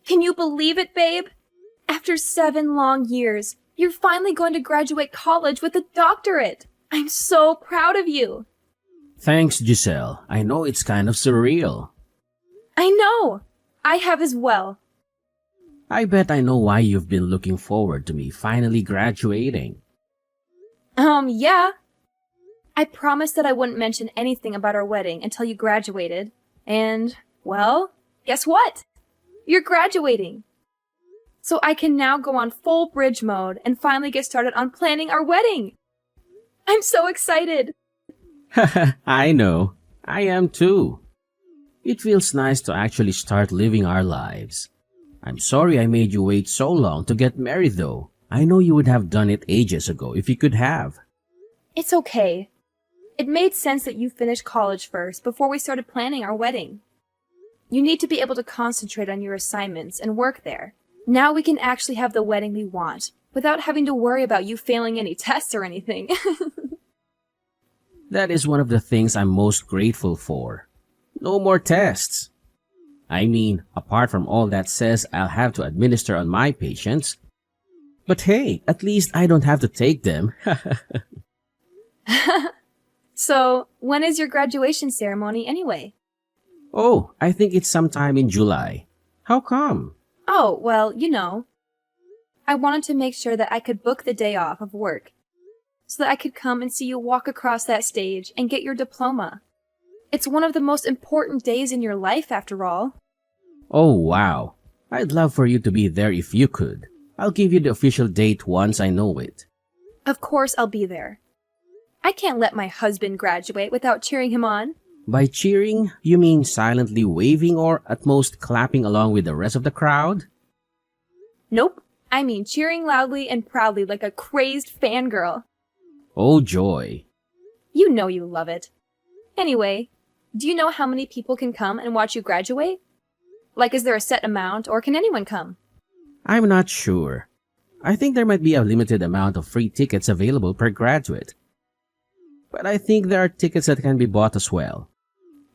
Can you believe it, babe? After 7 long years, you're finally going to graduate college with a doctorate. I'm so proud of you. Thanks, Giselle. I know it's kind of surreal. I know. I have as well. I bet I know why you've been looking forward to me finally graduating. Yeah. I promised that I wouldn't mention anything about our wedding until you graduated. And, well, guess what? You're graduating. So I can now go on full bridge mode and finally get started on planning our wedding. I'm so excited. I know. I am too. It feels nice to actually start living our lives. I'm sorry I made you wait so long to get married though. I know you would have done it ages ago if you could have. It's okay. It made sense that you finish college first before we started planning our wedding. You need to be able to concentrate on your assignments and work there. Now we can actually have the wedding we want, without having to worry about you failing any tests or anything. That is one of the things I'm most grateful for. No more tests. I mean, apart from all that says I'll have to administer on my patients. But hey, at least I don't have to take them. So, when is your graduation ceremony anyway? Oh, I think it's sometime in July. How come? Oh, well, I wanted to make sure that I could book the day off of work so that I could come and see you walk across that stage and get your diploma. It's one of the most important days in your life, after all. Oh, wow. I'd love for you to be there if you could. I'll give you the official date once I know it. Of course I'll be there. I can't let my husband graduate without cheering him on. By cheering, you mean silently waving or at most clapping along with the rest of the crowd? Nope. I mean cheering loudly and proudly like a crazed fangirl. Oh, joy. You know you love it. Anyway, do you know how many people can come and watch you graduate? Like, is there a set amount, or can anyone come? I'm not sure. I think there might be a limited amount of free tickets available per graduate. But I think there are tickets that can be bought as well.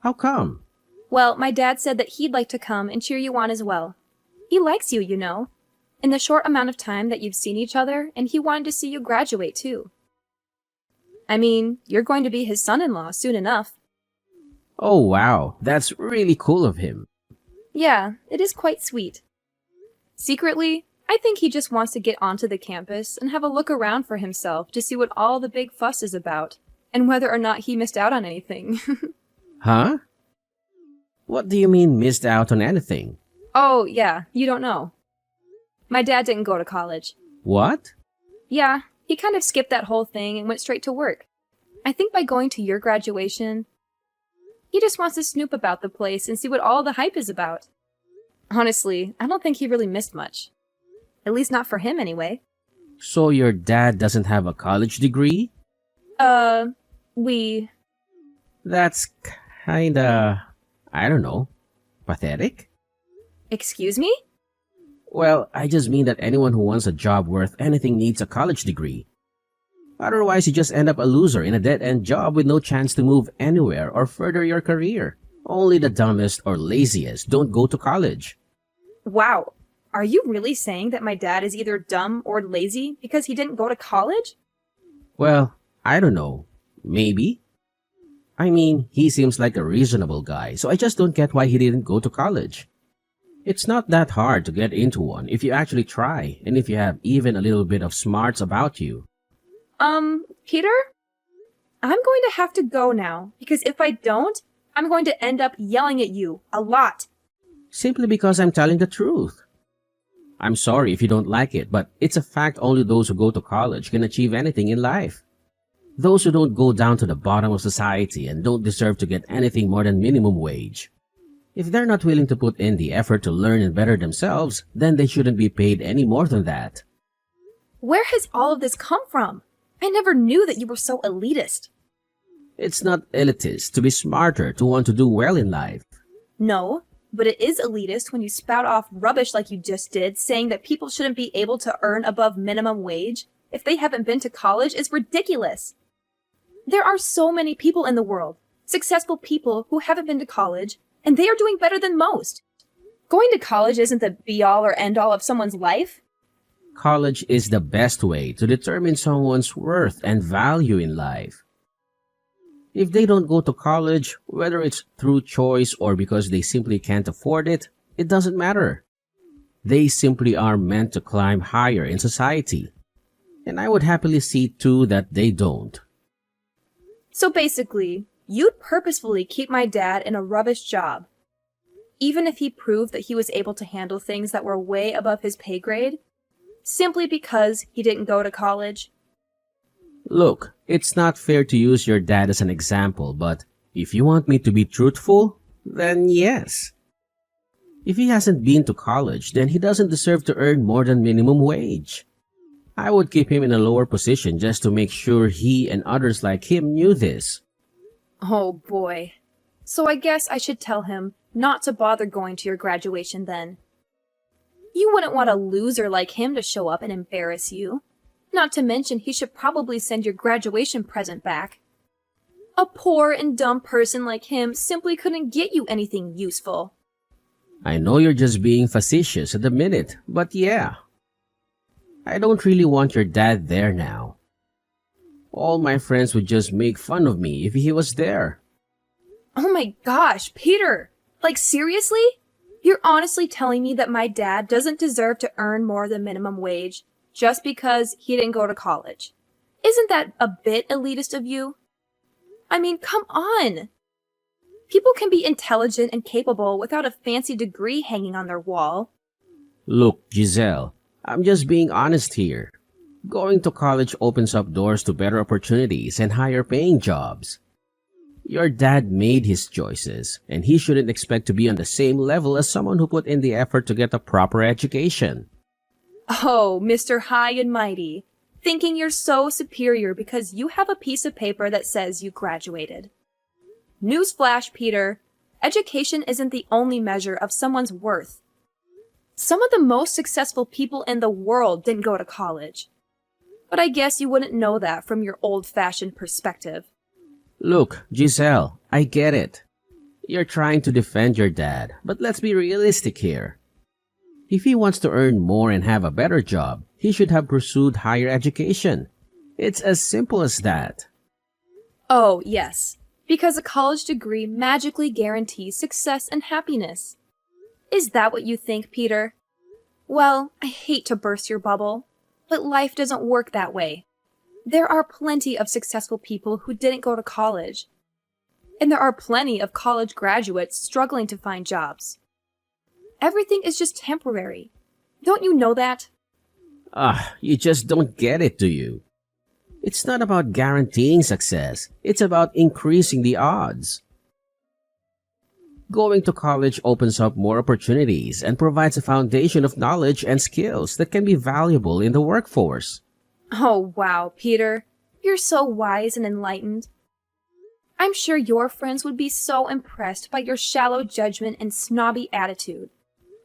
How come? Well, my dad said that he'd like to come and cheer you on as well. He likes you, in the short amount of time that you've seen each other, and he wanted to see you graduate too. I mean, you're going to be his son-in-law soon enough. Oh, wow. That's really cool of him. Yeah, it is quite sweet. Secretly, I think he just wants to get onto the campus and have a look around for himself to see what all the big fuss is about, and whether or not he missed out on anything. Huh? What do you mean missed out on anything? Oh, yeah, you don't know. My dad didn't go to college. What? Yeah, he kind of skipped that whole thing and went straight to work. I think by going to your graduation, he just wants to snoop about the place and see what all the hype is about. Honestly, I don't think he really missed much. At least not for him, anyway. So your dad doesn't have a college degree? We... That's kinda... I don't know. Pathetic? Excuse me? Well, I just mean that anyone who wants a job worth anything needs a college degree. Otherwise, you just end up a loser in a dead-end job with no chance to move anywhere or further your career. Only the dumbest or laziest don't go to college. Wow. Are you really saying that my dad is either dumb or lazy because he didn't go to college? Well, I don't know. Maybe. I mean, he seems like a reasonable guy, so I just don't get why he didn't go to college. It's not that hard to get into one if you actually try, and if you have even a little bit of smarts about you. Peter? I'm going to have to go now, because if I don't, I'm going to end up yelling at you a lot. Simply because I'm telling the truth. I'm sorry if you don't like it, but it's a fact only those who go to college can achieve anything in life. Those who don't go down to the bottom of society and don't deserve to get anything more than minimum wage. If they're not willing to put in the effort to learn and better themselves, then they shouldn't be paid any more than that. Where has all of this come from? I never knew that you were so elitist. It's not elitist to be smarter, to want to do well in life. No, but it is elitist when you spout off rubbish like you just did, saying that people shouldn't be able to earn above minimum wage if they haven't been to college is ridiculous. There are so many people in the world, successful people who haven't been to college, and they are doing better than most. Going to college isn't the be-all or end-all of someone's life. College is the best way to determine someone's worth and value in life. If they don't go to college, whether it's through choice or because they simply can't afford it, it doesn't matter. They simply are meant to climb higher in society. And I would happily see too that they don't. So basically, you'd purposefully keep my dad in a rubbish job, even if he proved that he was able to handle things that were way above his pay grade, simply because he didn't go to college? Look, it's not fair to use your dad as an example, but if you want me to be truthful, then yes. If he hasn't been to college, then he doesn't deserve to earn more than minimum wage. I would keep him in a lower position just to make sure he and others like him knew this. Oh boy. So I guess I should tell him not to bother going to your graduation then. You wouldn't want a loser like him to show up and embarrass you. Not to mention he should probably send your graduation present back. A poor and dumb person like him simply couldn't get you anything useful. I know you're just being facetious at the minute, but yeah. I don't really want your dad there now. All my friends would just make fun of me if he was there. Oh my gosh, Peter! Like seriously? You're honestly telling me that my dad doesn't deserve to earn more than minimum wage just because he didn't go to college? Isn't that a bit elitist of you? I mean, come on! People can be intelligent and capable without a fancy degree hanging on their wall. Look, Giselle, I'm just being honest here. Going to college opens up doors to better opportunities and higher paying jobs. Your dad made his choices, and he shouldn't expect to be on the same level as someone who put in the effort to get a proper education. Oh, Mr. High and Mighty, thinking you're so superior because you have a piece of paper that says you graduated. Newsflash, Peter, education isn't the only measure of someone's worth. Some of the most successful people in the world didn't go to college. But I guess you wouldn't know that from your old-fashioned perspective. Look, Giselle, I get it. You're trying to defend your dad, but let's be realistic here. If he wants to earn more and have a better job, he should have pursued higher education. It's as simple as that. Oh, yes, because a college degree magically guarantees success and happiness. Is that what you think, Peter? Well, I hate to burst your bubble, but life doesn't work that way. There are plenty of successful people who didn't go to college. And there are plenty of college graduates struggling to find jobs. Everything is just temporary. Don't you know that? You just don't get it, do you? It's not about guaranteeing success. It's about increasing the odds. Going to college opens up more opportunities and provides a foundation of knowledge and skills that can be valuable in the workforce. Oh, wow, Peter. You're so wise and enlightened. I'm sure your friends would be so impressed by your shallow judgment and snobby attitude.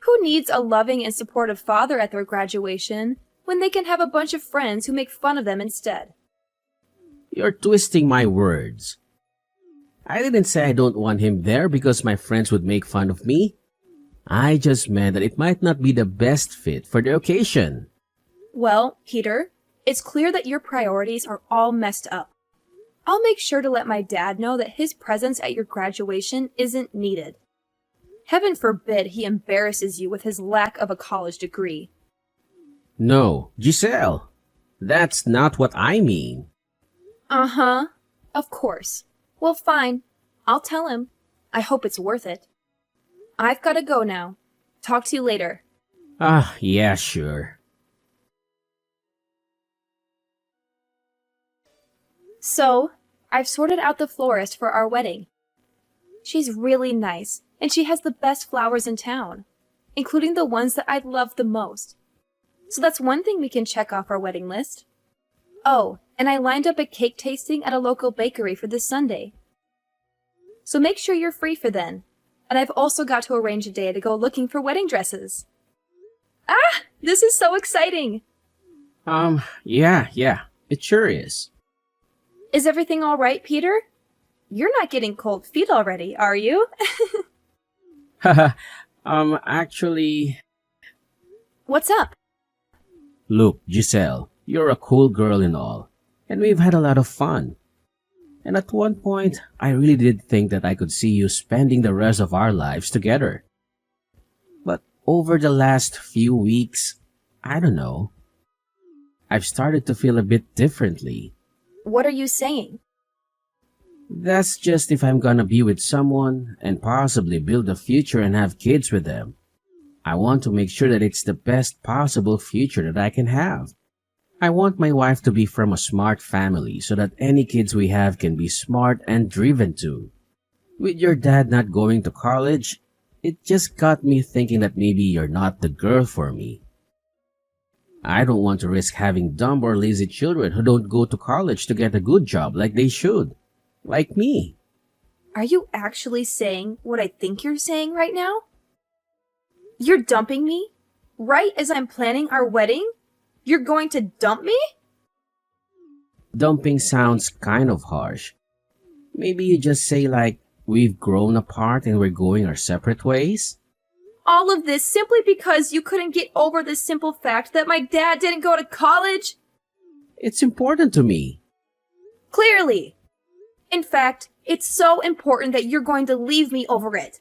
Who needs a loving and supportive father at their graduation when they can have a bunch of friends who make fun of them instead? You're twisting my words. I didn't say I don't want him there because my friends would make fun of me. I just meant that it might not be the best fit for the occasion. Well, Peter, it's clear that your priorities are all messed up. I'll make sure to let my dad know that his presence at your graduation isn't needed. Heaven forbid he embarrasses you with his lack of a college degree. No, Giselle, that's not what I mean. Uh-huh, of course. Well, fine. I'll tell him. I hope it's worth it. I've got to go now. Talk to you later. Yeah, sure. So, I've sorted out the florist for our wedding. She's really nice, and she has the best flowers in town, including the ones that I love the most. So that's one thing we can check off our wedding list. Oh, and I lined up a cake tasting at a local bakery for this Sunday. So make sure you're free for then. And I've also got to arrange a day to go looking for wedding dresses. Ah! This is so exciting! Yeah, it sure is. Is everything all right, Peter? You're not getting cold feet already, are you? Actually, What's up? look, Giselle, you're a cool girl and all, and we've had a lot of fun. And at one point, I really did think that I could see you spending the rest of our lives together. But over the last few weeks, I don't know, I've started to feel a bit differently. What are you saying? That's just if I'm gonna be with someone and possibly build a future and have kids with them. I want to make sure that it's the best possible future that I can have. I want my wife to be from a smart family so that any kids we have can be smart and driven too. With your dad not going to college, it just got me thinking that maybe you're not the girl for me. I don't want to risk having dumb or lazy children who don't go to college to get a good job like they should. Like me. Are you actually saying what I think you're saying right now? You're dumping me? Right as I'm planning our wedding? You're going to dump me? Dumping sounds kind of harsh. Maybe you just say like, we've grown apart and we're going our separate ways? All of this simply because you couldn't get over the simple fact that my dad didn't go to college? It's important to me. Clearly. In fact, it's so important that you're going to leave me over it.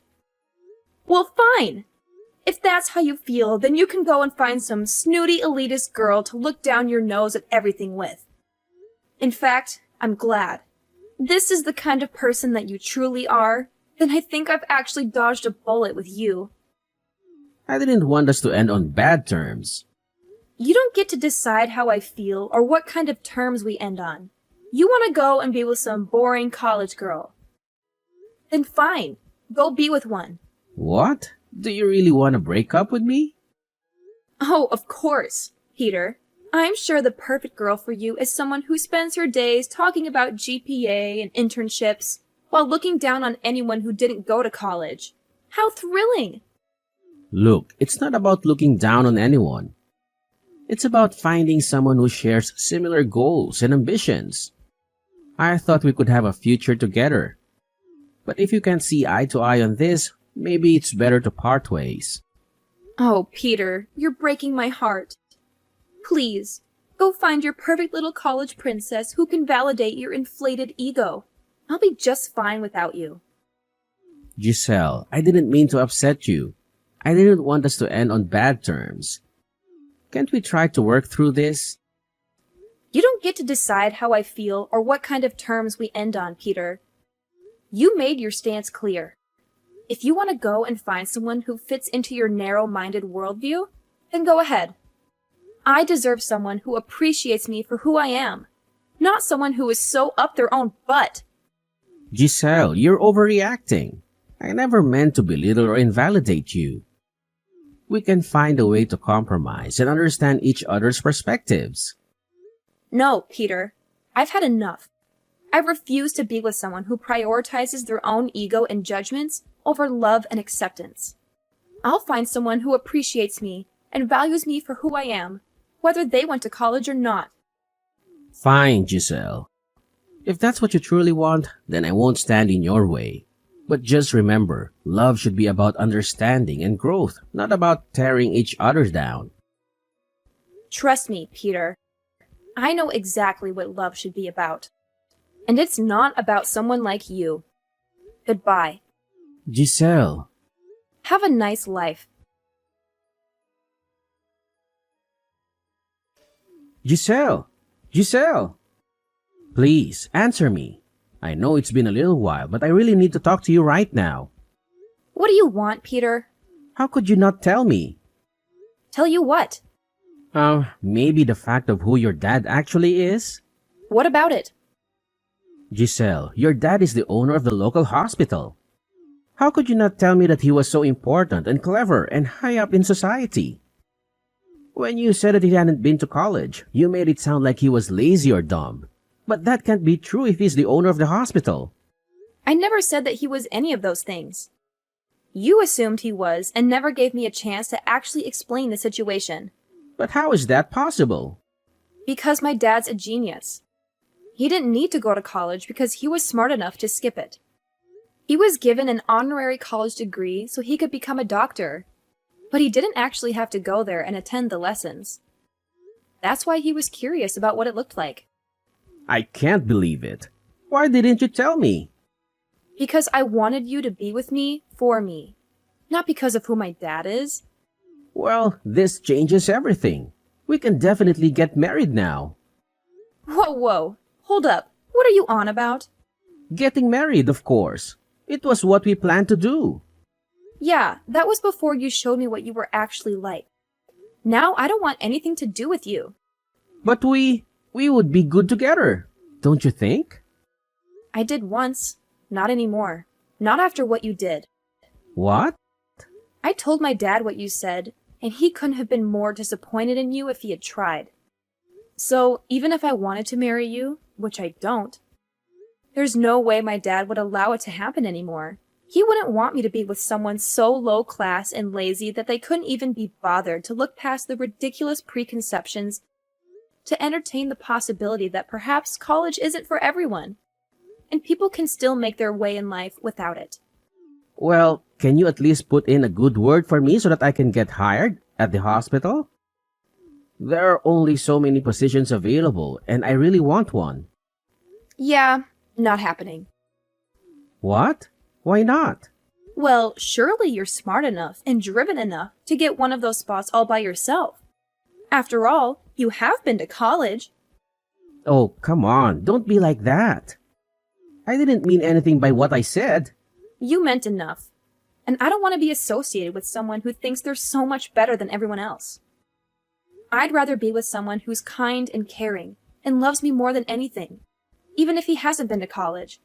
Well, fine. If that's how you feel, then you can go and find some snooty elitist girl to look down your nose at everything with. In fact, I'm glad. This is the kind of person that you truly are, then I think I've actually dodged a bullet with you. I didn't want us to end on bad terms. You don't get to decide how I feel or what kind of terms we end on. You want to go and be with some boring college girl. Then fine, go be with one. What? Do you really want to break up with me? Oh, of course, Peter. I'm sure the perfect girl for you is someone who spends her days talking about GPA and internships while looking down on anyone who didn't go to college. How thrilling! Look, it's not about looking down on anyone. It's about finding someone who shares similar goals and ambitions. I thought we could have a future together. But if you can't see eye to eye on this, maybe it's better to part ways. Oh, Peter, you're breaking my heart. Please, go find your perfect little college princess who can validate your inflated ego. I'll be just fine without you. Giselle, I didn't mean to upset you. I didn't want us to end on bad terms. Can't we try to work through this? You don't get to decide how I feel or what kind of terms we end on, Peter. You made your stance clear. If you want to go and find someone who fits into your narrow-minded worldview, then go ahead. I deserve someone who appreciates me for who I am, not someone who is so up their own butt. Giselle, you're overreacting. I never meant to belittle or invalidate you. We can find a way to compromise and understand each other's perspectives. No, Peter. I've had enough. I refuse to be with someone who prioritizes their own ego and judgments over love and acceptance. I'll find someone who appreciates me and values me for who I am, whether they went to college or not. Fine, Giselle. If that's what you truly want, then I won't stand in your way. But just remember, love should be about understanding and growth, not about tearing each other down. Trust me, Peter. I know exactly what love should be about. And it's not about someone like you. Goodbye. Giselle. Have a nice life. Giselle! Giselle! Please, answer me. I know it's been a little while, but I really need to talk to you right now. What do you want, Peter? How could you not tell me? Tell you what? Maybe the fact of who your dad actually is? What about it? Giselle, your dad is the owner of the local hospital. How could you not tell me that he was so important and clever and high up in society? When you said that he hadn't been to college, you made it sound like he was lazy or dumb. But that can't be true if he's the owner of the hospital. I never said that he was any of those things. You assumed he was and never gave me a chance to actually explain the situation. But how is that possible? Because my dad's a genius. He didn't need to go to college because he was smart enough to skip it. He was given an honorary college degree so he could become a doctor, but he didn't actually have to go there and attend the lessons. That's why he was curious about what it looked like. I can't believe it. Why didn't you tell me? Because I wanted you to be with me for me, not because of who my dad is. Well, this changes everything. We can definitely get married now. Whoa, hold up. What are you on about? Getting married, of course. It was what we planned to do. Yeah, that was before you showed me what you were actually like. Now I don't want anything to do with you. But we would be good together, don't you think? I did once. Not anymore. Not after what you did. What? I told my dad what you said, and he couldn't have been more disappointed in you if he had tried. So, even if I wanted to marry you, which I don't, there's no way my dad would allow it to happen anymore. He wouldn't want me to be with someone so low class and lazy that they couldn't even be bothered to look past the ridiculous preconceptions to entertain the possibility that perhaps college isn't for everyone, and people can still make their way in life without it. Well, can you at least put in a good word for me so that I can get hired at the hospital? There are only so many positions available, and I really want one. Yeah, not happening. What? Why not? Well, surely you're smart enough and driven enough to get one of those spots all by yourself. After all, you have been to college. Oh, come on, don't be like that. I didn't mean anything by what I said. You meant enough. And I don't want to be associated with someone who thinks they're so much better than everyone else. I'd rather be with someone who's kind and caring and loves me more than anything, even if he hasn't been to college.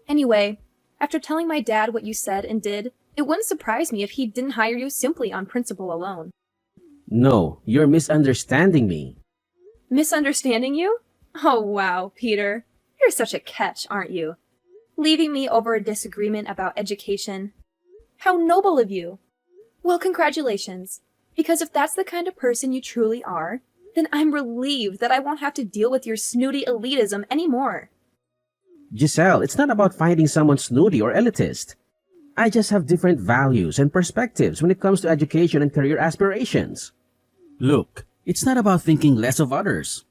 Anyway, after telling my dad what you said and did, it wouldn't surprise me if he didn't hire you simply on principle alone. No, you're misunderstanding me. Misunderstanding you? Oh wow, Peter. You're such a catch, aren't you? Leaving me over a disagreement about education. How noble of you. Well, congratulations. Because if that's the kind of person you truly are, then I'm relieved that I won't have to deal with your snooty elitism anymore. Giselle, it's not about finding someone snooty or elitist. I just have different values and perspectives when it comes to education and career aspirations. Look, it's not about thinking less of others.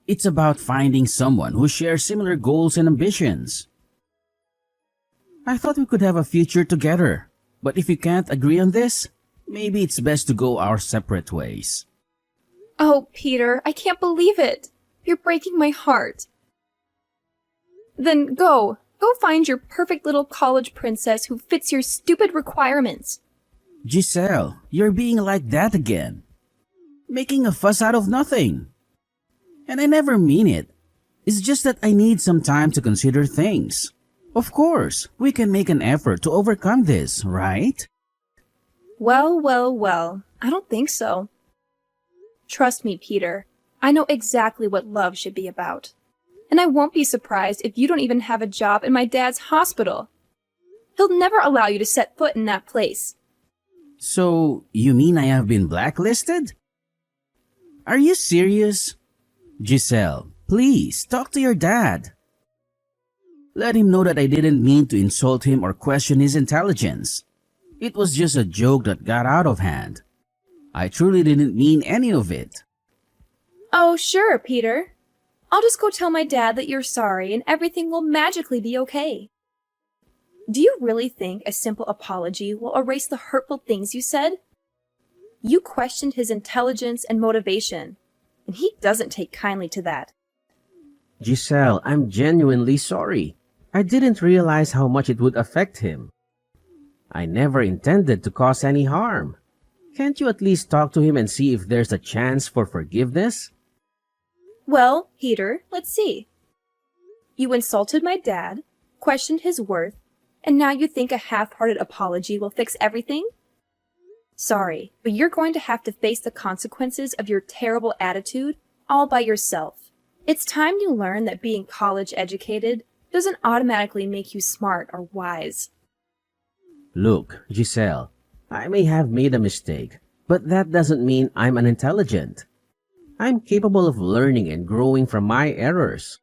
It's about finding someone who shares similar goals and ambitions. I thought we could have a future together, but if you can't agree on this, maybe it's best to go our separate ways. Oh, Peter, I can't believe it. You're breaking my heart. Then go find your perfect little college princess who fits your stupid requirements. Giselle, you're being like that again. Making a fuss out of nothing. And I never mean it. It's just that I need some time to consider things. Of course, we can make an effort to overcome this, right? Well, I don't think so. Trust me, Peter. I know exactly what love should be about. And I won't be surprised if you don't even have a job in my dad's hospital. He'll never allow you to set foot in that place. So, you mean I have been blacklisted? Are you serious? Giselle, please talk to your dad. Let him know that I didn't mean to insult him or question his intelligence. It was just a joke that got out of hand. I truly didn't mean any of it. Oh, sure, Peter. I'll just go tell my dad that you're sorry and everything will magically be okay. Do you really think a simple apology will erase the hurtful things you said? You questioned his intelligence and motivation, and he doesn't take kindly to that. Giselle, I'm genuinely sorry. I didn't realize how much it would affect him. I never intended to cause any harm. Can't you at least talk to him and see if there's a chance for forgiveness? Well, Peter, let's see. You insulted my dad, questioned his worth, and now you think a half-hearted apology will fix everything? Sorry, but you're going to have to face the consequences of your terrible attitude all by yourself. It's time you learn that being college educated doesn't automatically make you smart or wise. Look, Giselle, I may have made a mistake, but that doesn't mean I'm unintelligent. I'm capable of learning and growing from my errors.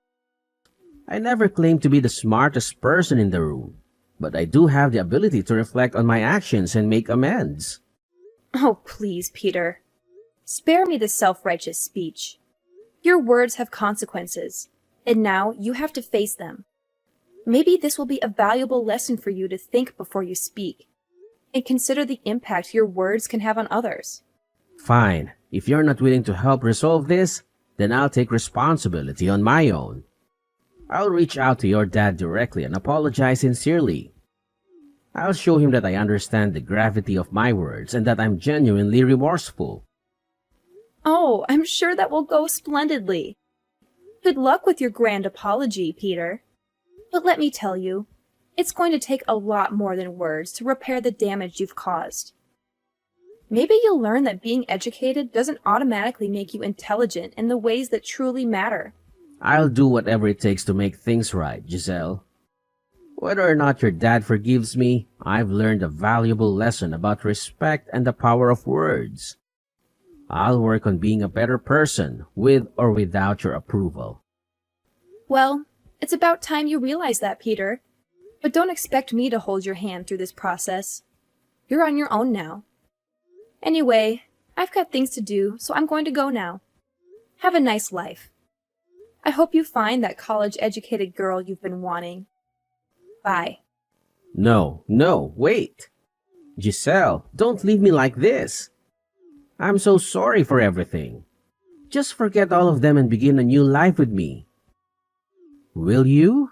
I never claimed to be the smartest person in the room. but I do have the ability to reflect on my actions and make amends. Oh, please, Peter. Spare me this self-righteous speech. Your words have consequences, and now you have to face them. Maybe this will be a valuable lesson for you to think before you speak, and consider the impact your words can have on others. Fine. If you're not willing to help resolve this, then I'll take responsibility on my own. I'll reach out to your dad directly and apologize sincerely. I'll show him that I understand the gravity of my words and that I'm genuinely remorseful. Oh, I'm sure that will go splendidly. Good luck with your grand apology, Peter. But let me tell you, it's going to take a lot more than words to repair the damage you've caused. Maybe you'll learn that being educated doesn't automatically make you intelligent in the ways that truly matter. I'll do whatever it takes to make things right, Giselle. Whether or not your dad forgives me, I've learned a valuable lesson about respect and the power of words. I'll work on being a better person, with or without your approval. Well, it's about time you realize that, Peter. But don't expect me to hold your hand through this process. You're on your own now. Anyway, I've got things to do, so I'm going to go now. Have a nice life. I hope you find that college-educated girl you've been wanting. Bye. No, wait. Giselle, don't leave me like this. I'm so sorry for everything. Just forget all of them and begin a new life with me. Will you?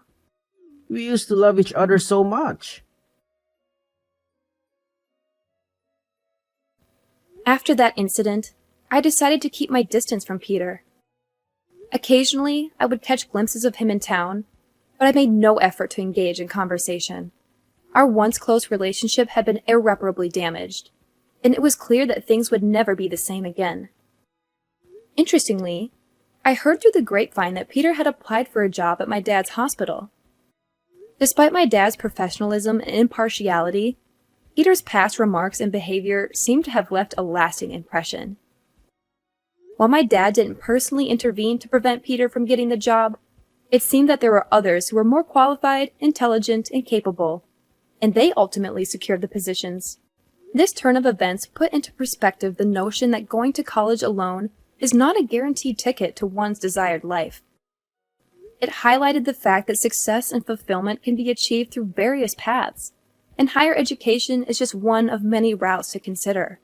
We used to love each other so much. After that incident, I decided to keep my distance from Peter. Occasionally, I would catch glimpses of him in town, but I made no effort to engage in conversation. Our once close relationship had been irreparably damaged, and it was clear that things would never be the same again. Interestingly, I heard through the grapevine that Peter had applied for a job at my dad's hospital. Despite my dad's professionalism and impartiality, Peter's past remarks and behavior seemed to have left a lasting impression. While my dad didn't personally intervene to prevent Peter from getting the job, it seemed that there were others who were more qualified, intelligent, and capable, and they ultimately secured the positions. This turn of events put into perspective the notion that going to college alone is not a guaranteed ticket to one's desired life. It highlighted the fact that success and fulfillment can be achieved through various paths, and higher education is just one of many routes to consider.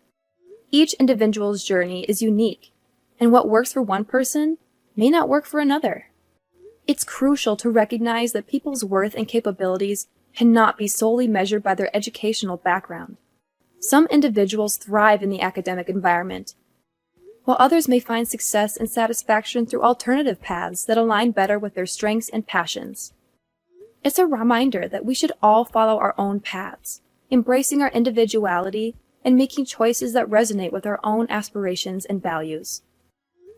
Each individual's journey is unique, and what works for one person may not work for another. It's crucial to recognize that people's worth and capabilities cannot be solely measured by their educational background. Some individuals thrive in the academic environment, while others may find success and satisfaction through alternative paths that align better with their strengths and passions. It's a reminder that we should all follow our own paths, embracing our individuality and making choices that resonate with our own aspirations and values.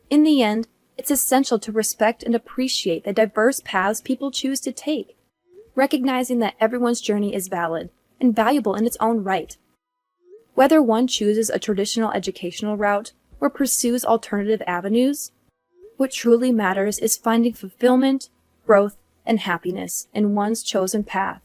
In the end, it's essential to respect and appreciate the diverse paths people choose to take, recognizing that everyone's journey is valid and valuable in its own right. Whether one chooses a traditional educational route or pursues alternative avenues, what truly matters is finding fulfillment, growth, and happiness in one's chosen path.